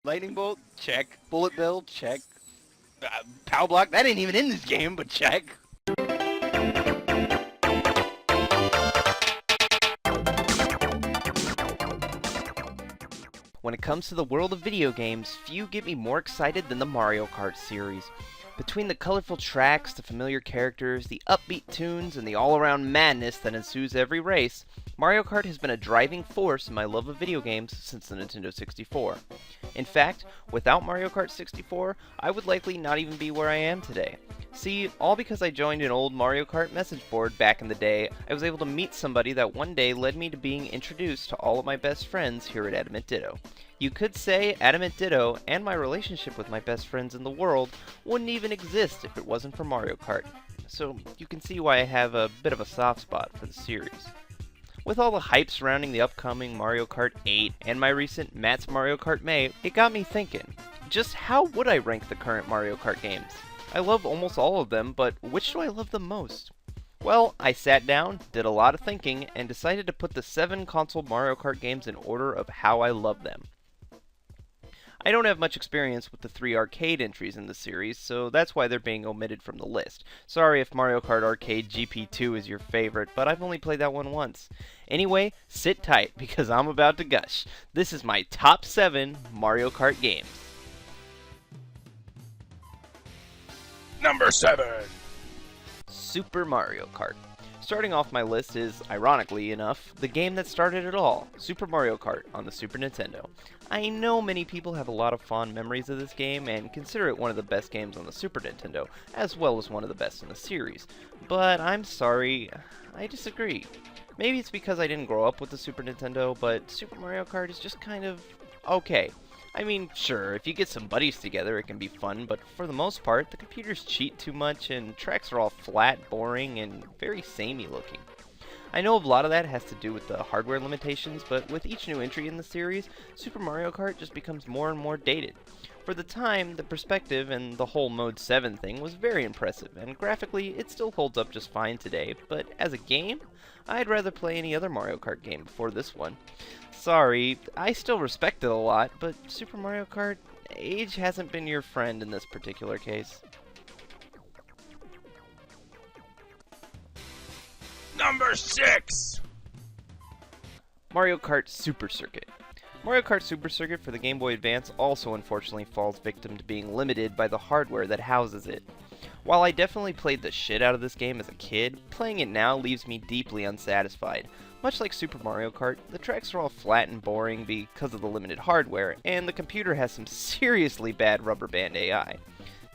Lightning bolt, check. Bullet bill, check. Power block, that ain't even in this game, but check. When it comes to the world of video games, few get me more excited than the Mario Kart series. Between the colorful tracks, the familiar characters, the upbeat tunes, and the all-around madness that ensues every race, Mario Kart has been a driving force in my love of video games since the Nintendo 64. In fact, without Mario Kart 64, I would likely not even be where I am today. See, all because I joined an old Mario Kart message board back in the day, I was able to meet somebody that one day led me to being introduced to all of my best friends here at AdamantDitto. You could say AdamantDitto and my relationship with my best friends in the world wouldn't even exist if it wasn't for Mario Kart. So you can see why I have a bit of a soft spot for the series. With all the hype surrounding the upcoming Mario Kart 8 and my recent Matt's Mario Kart May, it got me thinking, just how would I rank the current Mario Kart games? I love almost all of them, but which do I love the most? Well, I sat down, did a lot of thinking, and decided to put the 7 console Mario Kart games in order of how I love them. I don't have much experience with the 3 arcade entries in the series, so that's why they're being omitted from the list. Sorry if Mario Kart Arcade GP2 is your favorite, but I've only played that one once. Anyway, sit tight, because I'm about to gush. This is my top 7 Mario Kart games. Number 7. Super Mario Kart. Starting off my list is, ironically enough, the game that started it all, Super Mario Kart on the Super Nintendo. I know many people have a lot of fond memories of this game and consider it one of the best games on the Super Nintendo, as well as one of the best in the series. But I'm sorry, I disagree. Maybe it's because I didn't grow up with the Super Nintendo, but Super Mario Kart is just kind of okay. I mean, sure, if you get some buddies together, it can be fun, but for the most part, the computers cheat too much, and tracks are all flat, boring, and very samey looking. I know a lot of that has to do with the hardware limitations, but with each new entry in the series, Super Mario Kart just becomes more and more dated. For the time, the perspective and the whole Mode 7 thing was very impressive, and graphically, it still holds up just fine today, but as a game, I'd rather play any other Mario Kart game before this one. Sorry, I still respect it a lot, but Super Mario Kart, age hasn't been your friend in this particular case. Number 6. Mario Kart Super Circuit. Mario Kart Super Circuit for the Game Boy Advance also unfortunately falls victim to being limited by the hardware that houses it. While I definitely played the shit out of this game as a kid, playing it now leaves me deeply unsatisfied. Much like Super Mario Kart, the tracks are all flat and boring because of the limited hardware, and the computer has some seriously bad rubber band AI.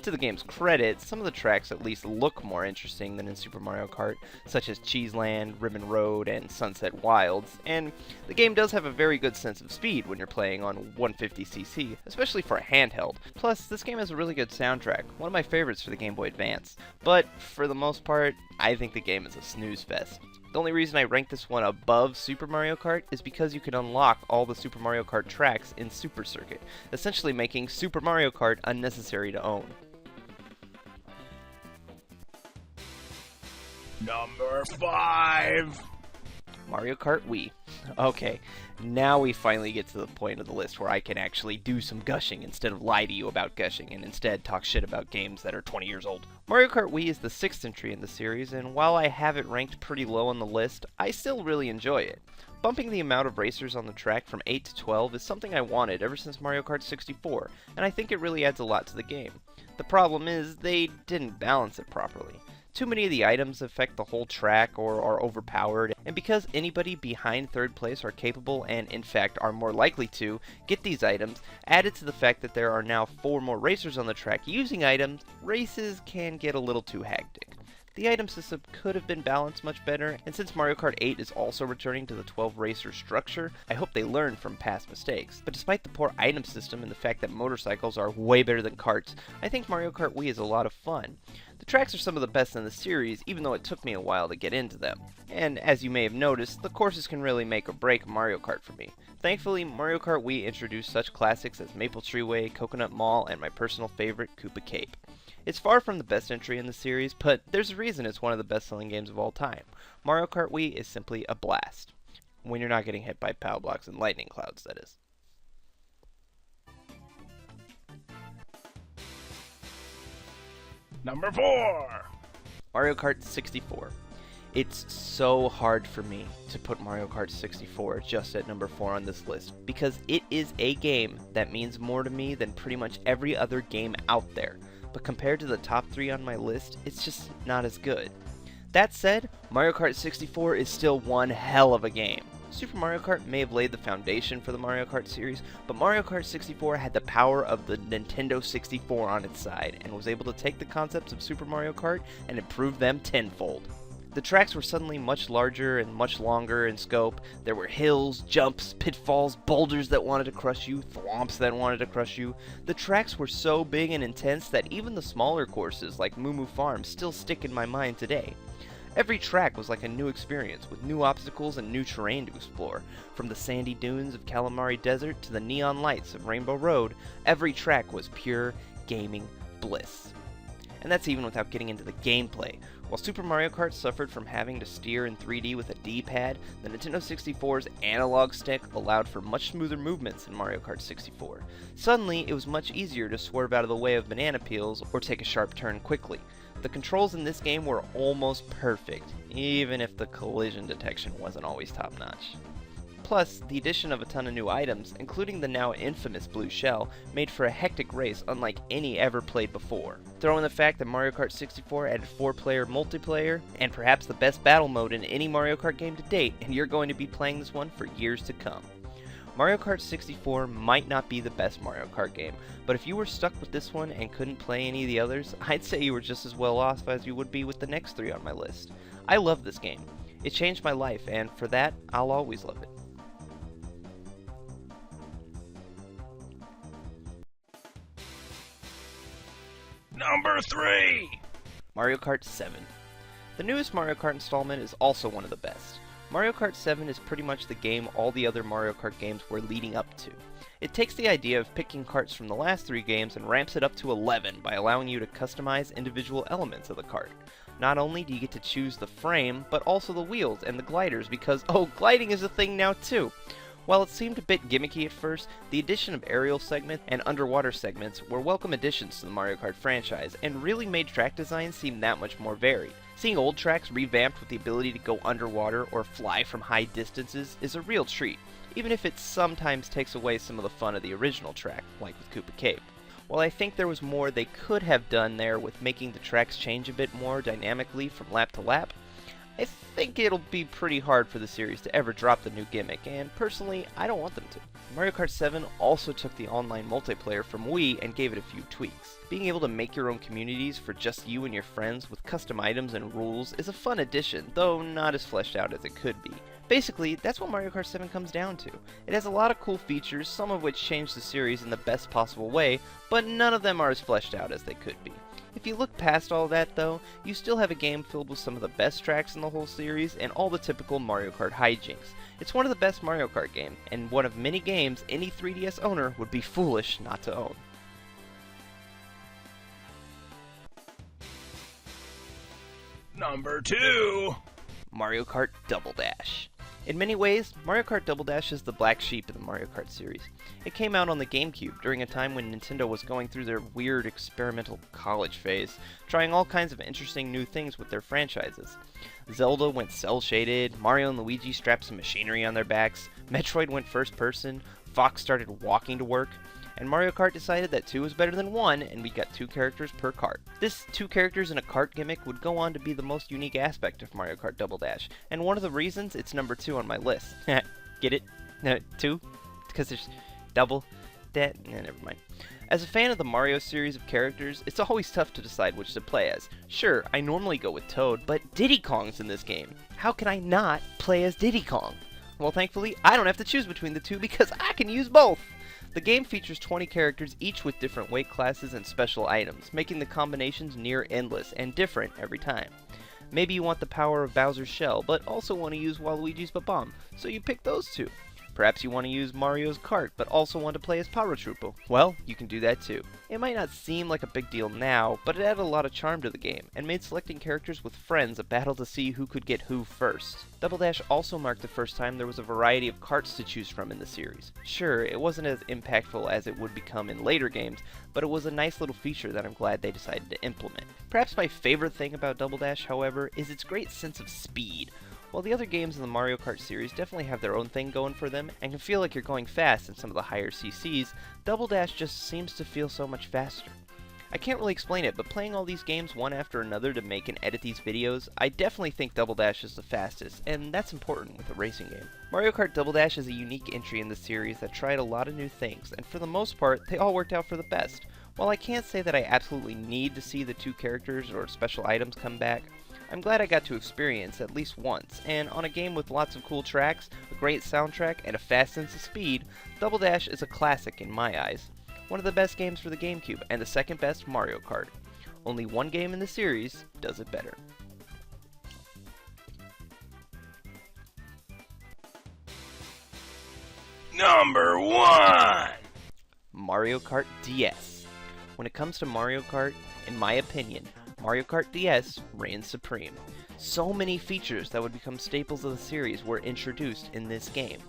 To the game's credit, some of the tracks at least look more interesting than in Super Mario Kart, such as Cheeseland, Ribbon Road, and Sunset Wilds, and the game does have a very good sense of speed when you're playing on 150cc, especially for a handheld. Plus, this game has a really good soundtrack, one of my favorites for the Game Boy Advance. But, for the most part, I think the game is a snooze fest. The only reason I rank this one above Super Mario Kart is because you can unlock all the Super Mario Kart tracks in Super Circuit, essentially making Super Mario Kart unnecessary to own. Number 5. Mario Kart Wii. Okay, now we finally get to the point of the list where I can actually do some gushing instead of lie to you about gushing and instead talk shit about games that are 20 years old. Mario Kart Wii is the 6th entry in the series, and while I have it ranked pretty low on the list, I still really enjoy it. Bumping the amount of racers on the track from 8 to 12 is something I wanted ever since Mario Kart 64, and I think it really adds a lot to the game. The problem is, they didn't balance it properly. Too many of the items affect the whole track or are overpowered, and because anybody behind 3rd place are capable and in fact are more likely to get these items, added to the fact that there are now 4 more racers on the track using items, races can get a little too hectic. The item system could have been balanced much better, and since Mario Kart 8 is also returning to the 12 racer structure, I hope they learn from past mistakes. But despite the poor item system and the fact that motorcycles are way better than karts, I think Mario Kart Wii is a lot of fun. The tracks are some of the best in the series, even though it took me a while to get into them. And as you may have noticed, the courses can really make or break Mario Kart for me. Thankfully, Mario Kart Wii introduced such classics as Maple Tree Way, Coconut Mall, and my personal favorite, Koopa Cape. It's far from the best entry in the series, but there's a reason it's one of the best-selling games of all time. Mario Kart Wii is simply a blast. When you're not getting hit by power blocks and lightning clouds, that is. Number 4. Mario Kart 64. It's so hard for me to put Mario Kart 64 just at number 4 on this list because it is a game that means more to me than pretty much every other game out there. But compared to the top 3 on my list, it's just not as good. That said, Mario Kart 64 is still one hell of a game. Super Mario Kart may have laid the foundation for the Mario Kart series, but Mario Kart 64 had the power of the Nintendo 64 on its side and was able to take the concepts of Super Mario Kart and improve them tenfold. The tracks were suddenly much larger and much longer in scope. There were hills, jumps, pitfalls, boulders that wanted to crush you, thwomps that wanted to crush you. The tracks were so big and intense that even the smaller courses like Moo Moo Farm still stick in my mind today. Every track was like a new experience, with new obstacles and new terrain to explore. From the sandy dunes of Calamari Desert to the neon lights of Rainbow Road, every track was pure gaming bliss. And that's even without getting into the gameplay. While Super Mario Kart suffered from having to steer in 3D with a D-pad, the Nintendo 64's analog stick allowed for much smoother movements in Mario Kart 64. Suddenly, it was much easier to swerve out of the way of banana peels or take a sharp turn quickly. The controls in this game were almost perfect, even if the collision detection wasn't always top-notch. Plus, the addition of a ton of new items, including the now infamous blue shell, made for a hectic race unlike any ever played before. Throw in the fact that Mario Kart 64 added 4-player multiplayer, and perhaps the best battle mode in any Mario Kart game to date, and you're going to be playing this one for years to come. Mario Kart 64 might not be the best Mario Kart game, but if you were stuck with this one and couldn't play any of the others, I'd say you were just as well off as you would be with the next 3 on my list. I love this game. It changed my life, and for that, I'll always love it. Number 3. Mario Kart 7. The newest Mario Kart installment is also one of the best. Mario Kart 7 is pretty much the game all the other Mario Kart games were leading up to. It takes the idea of picking karts from the last 3 games and ramps it up to 11 by allowing you to customize individual elements of the kart. Not only do you get to choose the frame, but also the wheels and the gliders because, oh, gliding is a thing now too! While it seemed a bit gimmicky at first, the addition of aerial segments and underwater segments were welcome additions to the Mario Kart franchise and really made track design seem that much more varied. Seeing old tracks revamped with the ability to go underwater or fly from high distances is a real treat, even if it sometimes takes away some of the fun of the original track, like with Koopa Cape. While I think there was more they could have done there with making the tracks change a bit more dynamically from lap to lap, I think it'll be pretty hard for the series to ever drop the new gimmick, and personally, I don't want them to. Mario Kart 7 also took the online multiplayer from Wii and gave it a few tweaks. Being able to make your own communities for just you and your friends with custom items and rules is a fun addition, though not as fleshed out as it could be. Basically, that's what Mario Kart 7 comes down to. It has a lot of cool features, some of which change the series in the best possible way, but none of them are as fleshed out as they could be. If you look past all that though, you still have a game filled with some of the best tracks in the whole series and all the typical Mario Kart hijinks. It's one of the best Mario Kart games, and one of many games any 3DS owner would be foolish not to own. Number 2. Mario Kart Double Dash. In many ways, Mario Kart Double Dash is the black sheep of the Mario Kart series. It came out on the GameCube during a time when Nintendo was going through their weird experimental college phase, trying all kinds of interesting new things with their franchises. Zelda went cel-shaded, Mario and Luigi strapped some machinery on their backs, Metroid went first person, Fox started walking to work, and Mario Kart decided that 2 was better than 1, and we got 2 characters per kart. This 2 characters in a kart gimmick would go on to be the most unique aspect of Mario Kart Double Dash, and one of the reasons it's number 2 on my list. Get it? 2? Because there's double that? Never mind. As a fan of the Mario series of characters, it's always tough to decide which to play as. Sure, I normally go with Toad, but Diddy Kong's in this game. How can I not play as Diddy Kong? Well, thankfully, I don't have to choose between the 2 because I can use both! The game features 20 characters, each with different weight classes and special items, making the combinations near endless and different every time. Maybe you want the power of Bowser's shell, but also want to use Waluigi's Bomb, so you pick those 2. Perhaps you want to use Mario's Kart, but also want to play as Paratrooper. Well, you can do that too. It might not seem like a big deal now, but it added a lot of charm to the game, and made selecting characters with friends a battle to see who could get who first. Double Dash also marked the first time there was a variety of karts to choose from in the series. Sure, it wasn't as impactful as it would become in later games, but it was a nice little feature that I'm glad they decided to implement. Perhaps my favorite thing about Double Dash, however, is its great sense of speed. While the other games in the Mario Kart series definitely have their own thing going for them, and can feel like you're going fast in some of the higher CCs, Double Dash just seems to feel so much faster. I can't really explain it, but playing all these games one after another to make and edit these videos, I definitely think Double Dash is the fastest, and that's important with a racing game. Mario Kart Double Dash is a unique entry in the series that tried a lot of new things, and for the most part, they all worked out for the best. While I can't say that I absolutely need to see the two characters or special items come back, I'm glad I got to experience at least once, and on a game with lots of cool tracks, a great soundtrack, and a fast sense of speed, Double Dash is a classic in my eyes. One of the best games for the GameCube, and the second best Mario Kart. Only one game in the series does it better. Number 1. Mario Kart DS. When it comes to Mario Kart, in my opinion, Mario Kart DS reigns supreme. So many features that would become staples of the series were introduced in this game.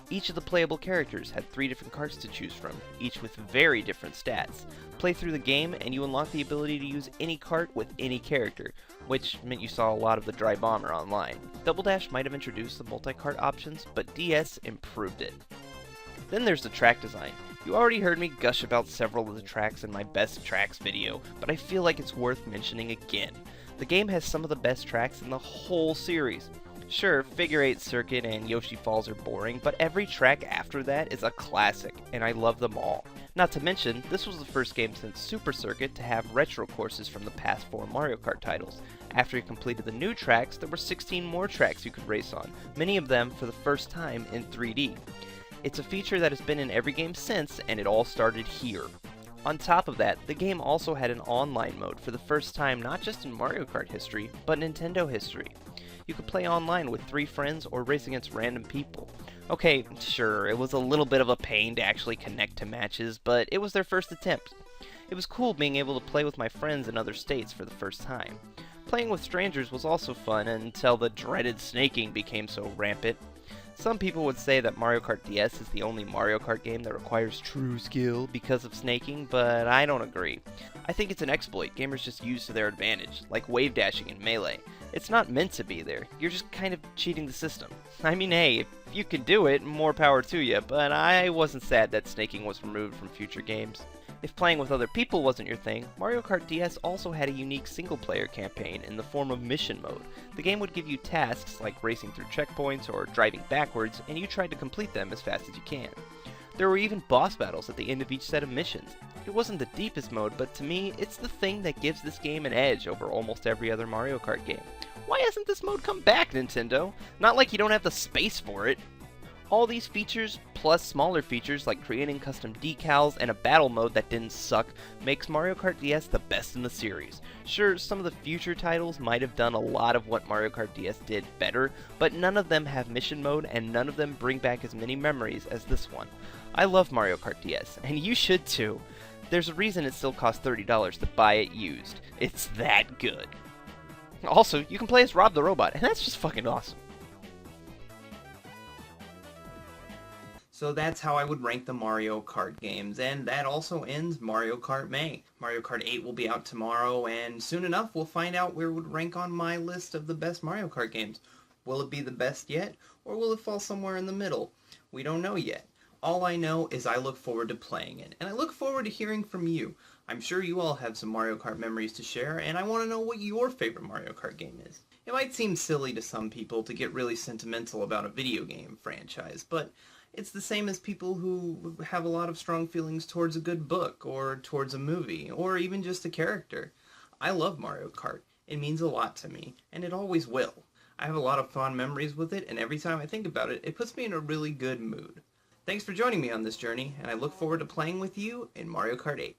Each of the playable characters had 3 different karts to choose from, each with very different stats. Play through the game and you unlock the ability to use any kart with any character, which meant you saw a lot of the Dry Bomber online. Double Dash might have introduced the multi-kart options, but DS improved it. Then there's the track design. You already heard me gush about several of the tracks in my Best Tracks video, but I feel like it's worth mentioning again. The game has some of the best tracks in the whole series. Sure, Figure 8 Circuit and Yoshi Falls are boring, but every track after that is a classic, and I love them all. Not to mention, this was the first game since Super Circuit to have retro courses from the past 4 Mario Kart titles. After you completed the new tracks, there were 16 more tracks you could race on, many of them for the first time in 3D. It's a feature that has been in every game since, and it all started here. On top of that, the game also had an online mode for the first time not just in Mario Kart history, but Nintendo history. You could play online with 3 friends or race against random people. Okay, sure, it was a little bit of a pain to actually connect to matches, but it was their first attempt. It was cool being able to play with my friends in other states for the first time. Playing with strangers was also fun until the dreaded snaking became so rampant. Some people would say that Mario Kart DS is the only Mario Kart game that requires true skill because of snaking, but I don't agree. I think it's an exploit gamers just use to their advantage, like wave dashing in Melee. It's not meant to be there, you're just kind of cheating the system. I mean, hey, if you can do it, more power to you, but I wasn't sad that snaking was removed from future games. If playing with other people wasn't your thing, Mario Kart DS also had a unique single-player campaign in the form of mission mode. The game would give you tasks like racing through checkpoints or driving backwards, and you tried to complete them as fast as you can. There were even boss battles at the end of each set of missions. It wasn't the deepest mode, but to me, it's the thing that gives this game an edge over almost every other Mario Kart game. Why hasn't this mode come back, Nintendo? Not like you don't have the space for it. All these features, plus smaller features like creating custom decals and a battle mode that didn't suck, makes Mario Kart DS the best in the series. Sure, some of the future titles might have done a lot of what Mario Kart DS did better, but none of them have mission mode and none of them bring back as many memories as this one. I love Mario Kart DS, and you should too. There's a reason it still costs $30 to buy it used. It's that good. Also, you can play as Rob the Robot, and that's just fucking awesome. So that's how I would rank the Mario Kart games, and that also ends Mario Kart May. Mario Kart 8 will be out tomorrow, and soon enough we'll find out where it would rank on my list of the best Mario Kart games. Will it be the best yet, or will it fall somewhere in the middle? We don't know yet. All I know is I look forward to playing it, and I look forward to hearing from you. I'm sure you all have some Mario Kart memories to share, and I want to know what your favorite Mario Kart game is. It might seem silly to some people to get really sentimental about a video game franchise, but it's the same as people who have a lot of strong feelings towards a good book, or towards a movie, or even just a character. I love Mario Kart. It means a lot to me, and it always will. I have a lot of fond memories with it, and every time I think about it, it puts me in a really good mood. Thanks for joining me on this journey, and I look forward to playing with you in Mario Kart 8.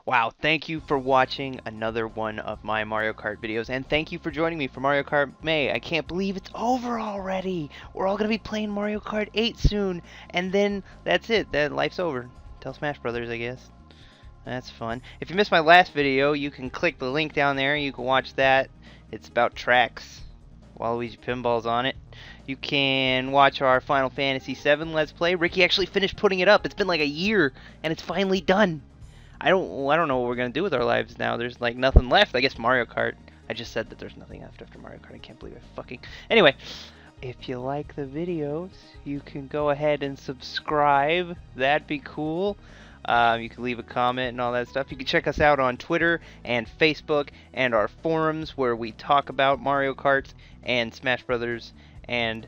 Wow, thank you for watching another one of my Mario Kart videos, and thank you for joining me for Mario Kart May. I can't believe it's over already! We're all gonna be playing Mario Kart 8 soon, and then that's it. Then life's over. Tell Smash Brothers, I guess. That's fun. If you missed my last video, you can click the link down there. You can watch that. It's about tracks. Waluigi Pinball's on it. You can watch our Final Fantasy VII Let's Play. Ricky actually finished putting it up. It's been like a year, and it's finally done. I don't know what we're gonna do with our lives now. There's like nothing left. I guess Mario Kart. I just said that there's nothing left after Mario Kart. I can't believe I fucking... Anyway, if you like the videos, you can go ahead and subscribe. That'd be cool. You can leave a comment and all that stuff. You can check us out on Twitter and Facebook and our forums where we talk about Mario Kart and Smash Brothers and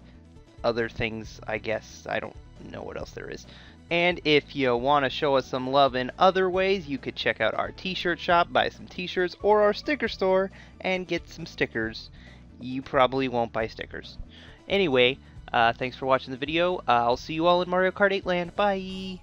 other things, I guess. I don't know what else there is. And if you want to show us some love in other ways, you could check out our t-shirt shop, buy some t-shirts, or our sticker store and get some stickers. You probably won't buy stickers. Anyway, thanks for watching the video. I'll see you all in Mario Kart 8 land. Bye!